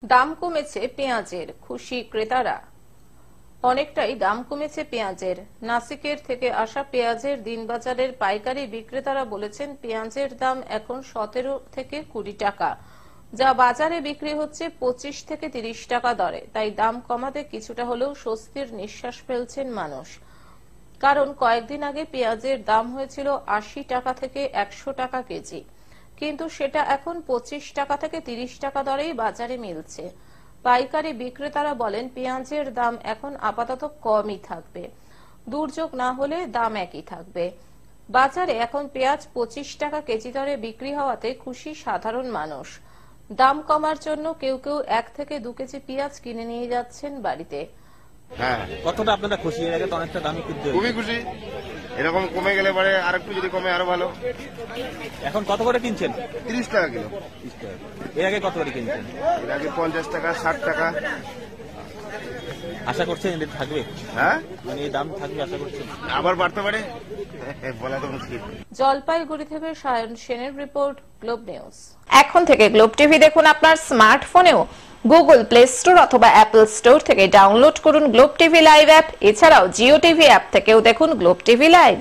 দাম কমেছে পেঁয়াজের, খুশি ক্রেতারা। অনেকটাই দাম কমেছে পেঁয়াজের। নাসিকের থেকে আসা পেঁয়াজের দিনবাজারের পাইকারি বিক্রেতারা বলেছেন পেঁয়াজের দাম এখন 17 থেকে 20 টাকা, যা বাজারে বিক্রি হচ্ছে 25 থেকে 30 টাকা দরে। তাই দাম কমাতে কিছুটা হলেও স্বস্তির নিঃশ্বাস ফেলছেন মানুষ। কারণ কয়েকদিন আগে পেঁয়াজের দাম হয়েছিল 80 টাকা থেকে 100 টাকা কেজি, কিন্তু সেটা এখন 25 টাকা থেকে 30 টাকা দরেই বাজারে মিলছে। পাইকারি বিক্রেতারা বলেন পেঁয়াজের দাম এখন আপাতত কমই থাকবে, দুর্যোগ না হলে দাম একই থাকবে। বাজারে এখন পেঁয়াজ 25 টাকা কেজি দরে বিক্রি হওয়াতে খুশি সাধারণ মানুষ। দাম কমার জন্য কেউ কেউ 1 থেকে 2 কেজি পেঁয়াজ কিনে নিয়ে যাচ্ছেন বাড়িতে। হ্যাঁ, কতটা আপনারা খুশি? এর আগে তো অনেকটা দামি কিন্তু খুবই খুশি। এরকম কমে গেলে পরে আরেকটু যদি কমে আরো ভালো। এখন কত করে কিনছেন? 30 টাকা কিলো। 30 টাকা। এর আগে কত করে কিনছেন? এর আগে 50 টাকা, 60 টাকা। আশা করছেন এটা থাকবে? হ্যাঁ, মানে এই দাম থাকবে আশা করছেন? আবার বাড়তে পারে, বলা তো মুশকিল। জলপাইগুড়ি থেকে সায়ন সেনের রিপোর্ট, গ্লোব নিউজ। এখন থেকে গ্লোব টিভি দেখুন আপনার স্মার্টফোনেও। গুগল প্লে স্টোর অথবা অ্যাপল স্টোর থেকে ডাউনলোড করুন গ্লোব টিভি লাইভ অ্যাপ। এছাড়াও জিও টিভি অ্যাপ থেকেও দেখুন গ্লোব টিভি লাইভ।